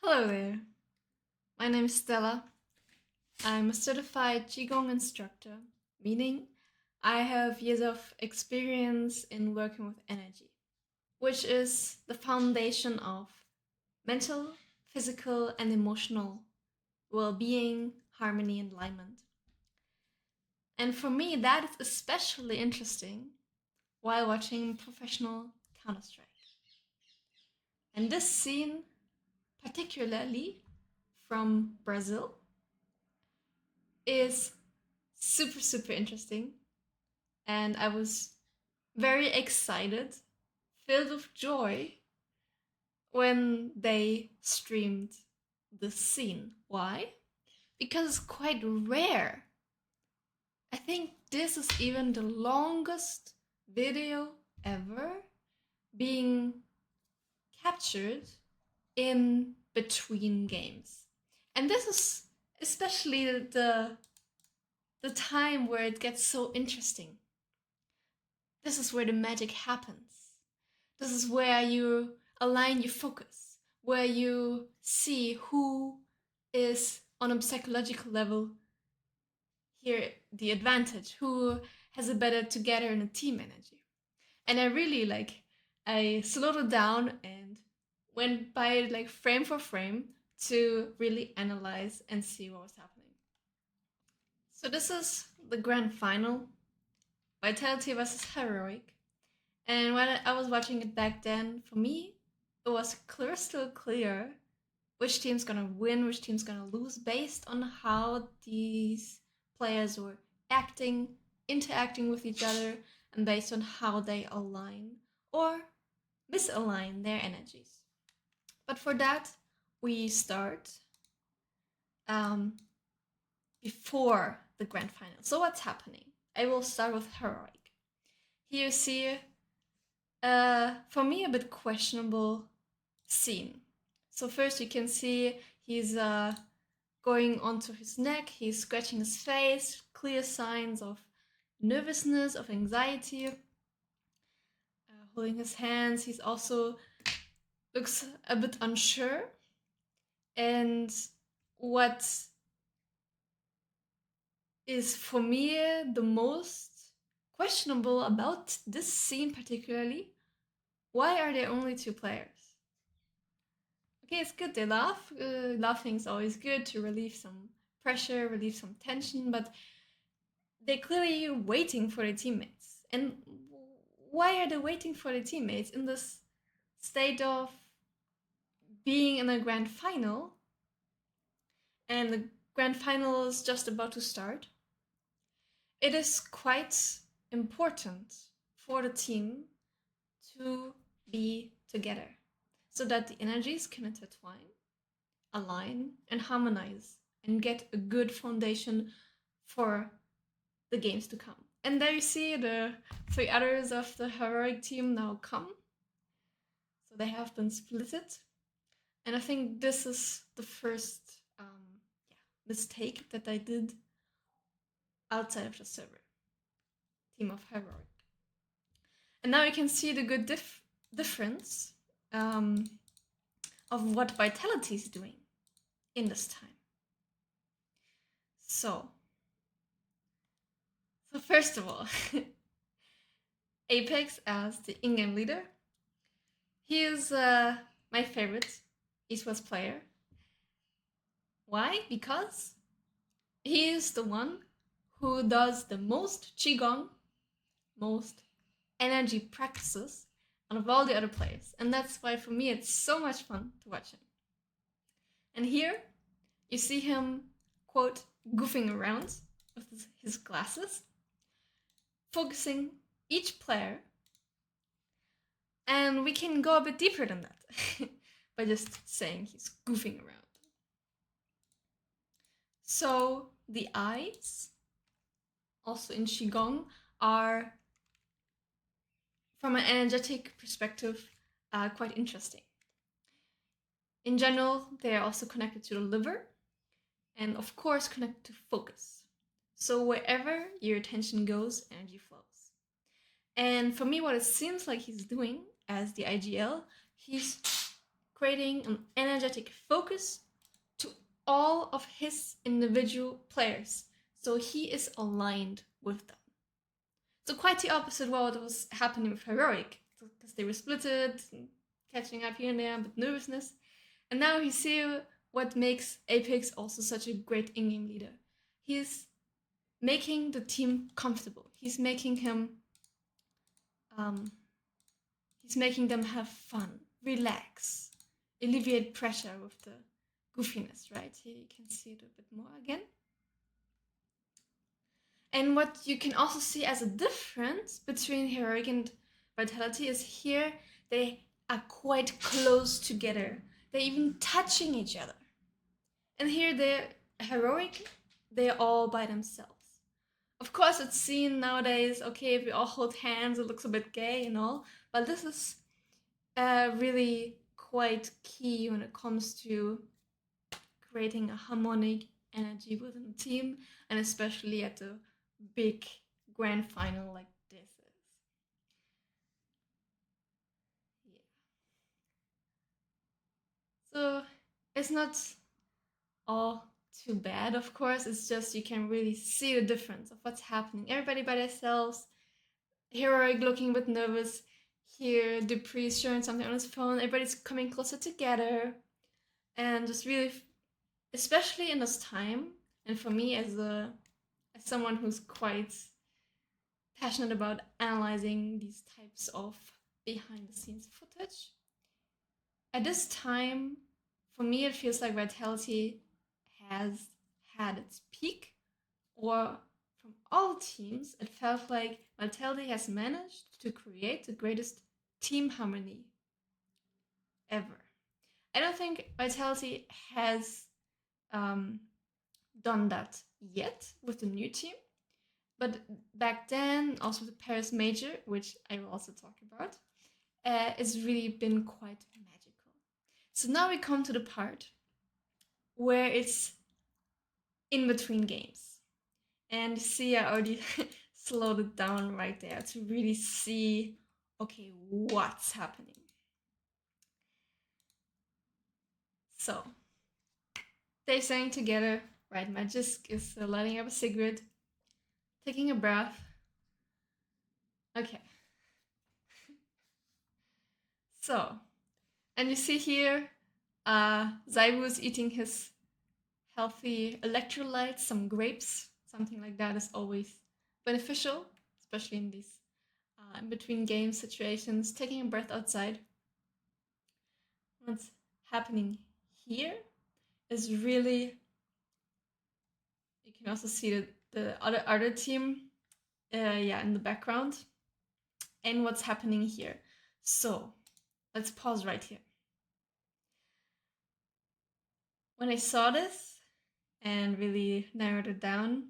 Hello there. My name is Stella. I'm a certified Qigong instructor, meaning I have years of experience in working with energy, which is the foundation of mental, physical, and emotional well being, harmony, and alignment. And for me, that is especially interesting while watching professional CounterStrike. And this scene, particularly from Brazil, is super interesting, and I was very excited, filled with joy when they streamed the scene. Why? Because it's quite rare. I think this is even the longest video ever being captured in between games. And this is especially the time where it gets so interesting. This is where the magic happens. This is where you align your focus, where you see who is on a psychological level here the advantage, who has a better together in a team energy. And I really I slowed it down and went by it like frame for frame to really analyze and see what was happening. So this is the grand final, Vitality versus Heroic. And when I was watching it back then, for me, it was crystal clear which team's gonna win, which team's gonna lose, based on how these players were acting, interacting with each other, and based on how they align or misalign their energies. But for that, we start um, before the grand final. So what's happening? I will start with Heroic. Here you see for me, a bit questionable scene. So first you can see he's going onto his neck, he's scratching his face, clear signs of nervousness, of anxiety, holding his hands. He's also looks a bit unsure. And what is for me the most questionable about this scene particularly, why are there only two players? Okay, it's good they laugh. Laughing is always good to relieve some pressure, relieve some tension, but they're clearly waiting for their teammates. And why are they waiting for their teammates in this state of being in a grand final? And the grand final is just about to start. It is quite important for the team to be together so that the energies can intertwine, align, and harmonize and get a good foundation for the games to come. And there you see the three others of the heroic team now come. So they have been splitted. And I think this is the first mistake that I did outside of the server. Team of heroic. And now you can see the good difference of what Vitality is doing in this time. So first of all, Apex as the in-game leader. He is my favorite esports player. Why? Because he is the one who does the most Qigong, most energy practices out of all the other players. And that's why for me it's so much fun to watch him. And here you see him, quote, goofing around with his glasses, focusing each player. And we can go a bit deeper than that by just saying he's goofing around. So the eyes, also in Qigong, are, from an energetic perspective, quite interesting. In general, they are also connected to the liver and, of course, connected to focus. So wherever your attention goes, energy flows. And for me, what it seems like he's doing as the IGL, he's creating an energetic focus to all of his individual players. So he is aligned with them. So quite the opposite what was happening with Heroic, because they were splitted, catching up here and there, but nervousness. And now you see what makes Apex also such a great in-game leader. He's making the team comfortable. He's making them have fun, relax, alleviate pressure with the goofiness, right? Here you can see it a bit more again. And what you can also see as a difference between Heroic and Vitality is here they are quite close together. They're even touching each other. And here they're Heroic, they're all by themselves. Of course, it's seen nowadays, okay, if we all hold hands, it looks a bit gay and all, but this is really quite key when it comes to creating a harmonic energy within a team, and especially at a big grand final like this is. Yeah. So it's not all too bad, of course. It's just you can really see the difference of what's happening. Everybody by themselves, Heroic looking a bit nervous. Here, Dupree's showing something on his phone. Everybody's coming closer together, and just really, especially in this time, and for me as someone who's quite passionate about analyzing these types of behind the scenes footage. At this time, for me, it feels like Vitality has had its peak, or from all teams, it felt like Vitality has managed to create the greatest team harmony ever. I don't think Vitality has done that yet with the new team, but back then, also the Paris Major, which I will also talk about, it's really been quite magical. So now we come to the part where it's in between games. And see, I already slowed it down right there to really see, okay, what's happening. So, they sang together, right? Magisk is lighting up a cigarette, taking a breath. Okay. So, and you see here, Zaibu is eating his healthy electrolytes, some grapes, something like that is always beneficial, especially in these in between game situations. Taking a breath outside. What's happening here is really, you can also see the other team, in the background, and what's happening here. So let's pause right here. When I saw this and really narrowed it down,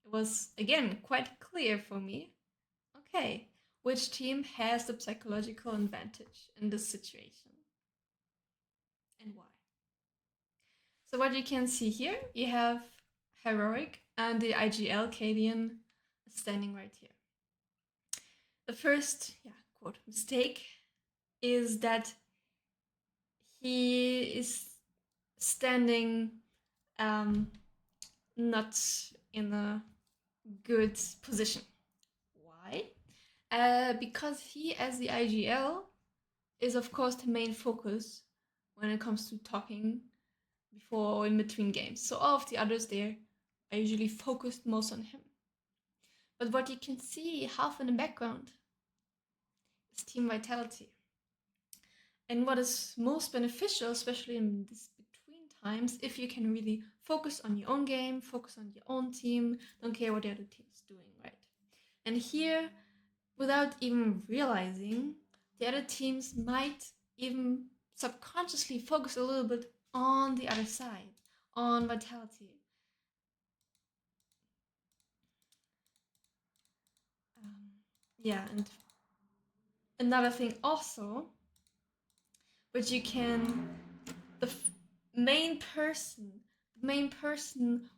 it was again quite clear for me. Okay, which team has the psychological advantage in this situation and why? So what you can see here, you have Heroic and the IGL Cadian standing right here. The first, quote, mistake is that he is standing not in a good position. Why? Because he, as the IGL, is of course the main focus when it comes to talking before or in between games. So all of the others there are usually focused most on him. But what you can see half in the background is team vitality. And what is most beneficial, especially in this between times, if you can really focus on your own game, focus on your own team, don't care what the other team is doing, right? And here, without even realizing, the other teams might even subconsciously focus a little bit on the other side, on vitality. And another thing also, which you can, the main person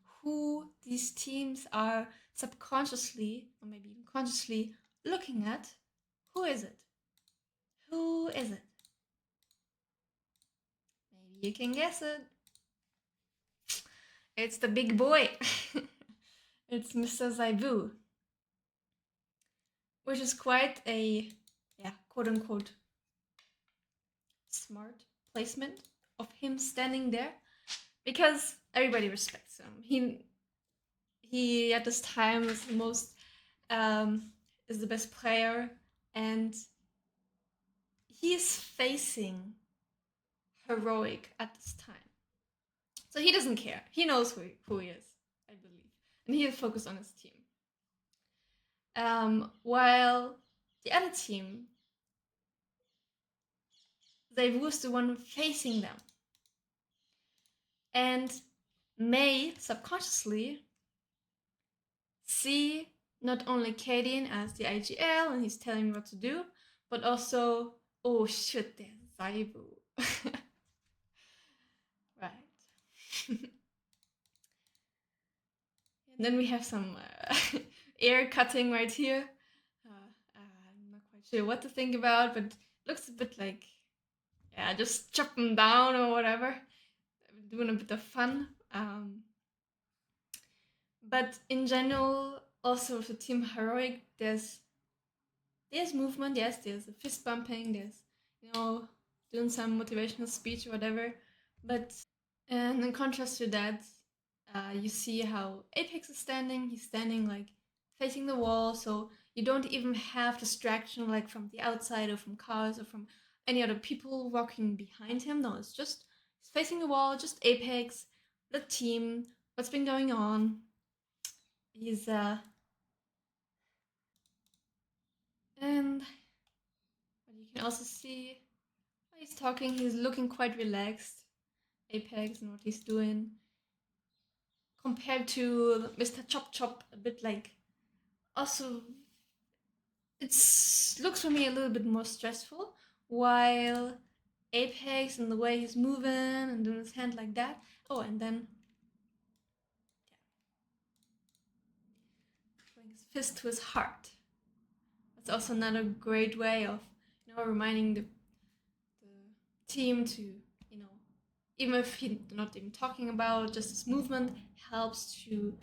who these teams are subconsciously or maybe even consciously looking at, who is it? Who is it? You can guess it. It's the big boy. It's Mr. Zaibu, which is quite a, yeah, quote unquote, smart placement of him standing there because everybody respects him. He at this time is the most is the best player, and he is facing heroic at this time. So he doesn't care. He knows who he is, I believe, and he is focused on his team. While the other team, they was the one facing them, and may subconsciously see not only Kaden as the IGL and he's telling me what to do, but also, oh shit, there's Zaibu. Right. And then we have some air cutting right here. I'm not quite sure what to think about, but it looks a bit like, yeah, just chop them down or whatever. Doing a bit of fun. But in general, also with the team heroic, there's movement, yes, there's a fist bumping, there's, doing some motivational speech or whatever. But and in contrast to that, you see how Apex is standing. He's standing like facing the wall, so you don't even have distraction like from the outside or from cars or from any other people walking behind him. No, it's just he's facing the wall, just Apex, the team, what's been going on. He's and you can also see he's talking. He's looking quite relaxed, Apex, and what he's doing compared to Mr. Chop Chop, a bit like also it looks for me a little bit more stressful, while Apex and the way he's moving and doing his hand like that. Oh, and then putting his fist to his heart. That's also another great way of reminding the team to even if he's not even talking about just his movement, helps to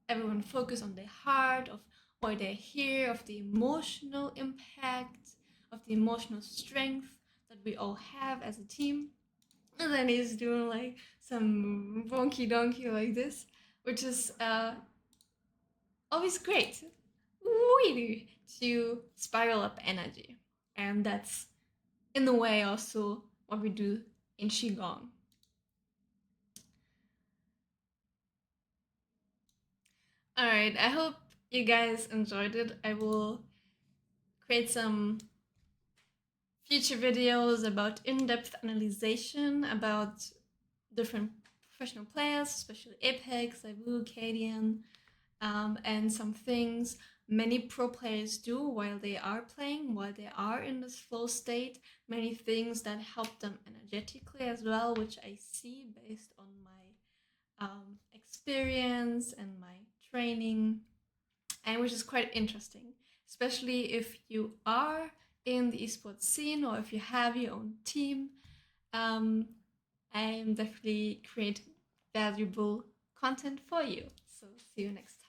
everyone focus on their heart, of why they're here, of the emotional impact, of the emotional strength that we all have as a team. And then he's doing like some wonky donkey like this, which is always great, really, to spiral up energy. And that's in the way also what we do in Qigong. All right, I hope you guys enjoyed it. I will create some future videos about in-depth analyzation about different professional players, especially Apex, Ibu, Cadian, and some things many pro players do while they are playing, while they are in this flow state, many things that help them energetically as well, which I see based on my experience and my training, and which is quite interesting, especially if you are in the esports scene or if you have your own team. I am definitely creating valuable content for you. So see you next time.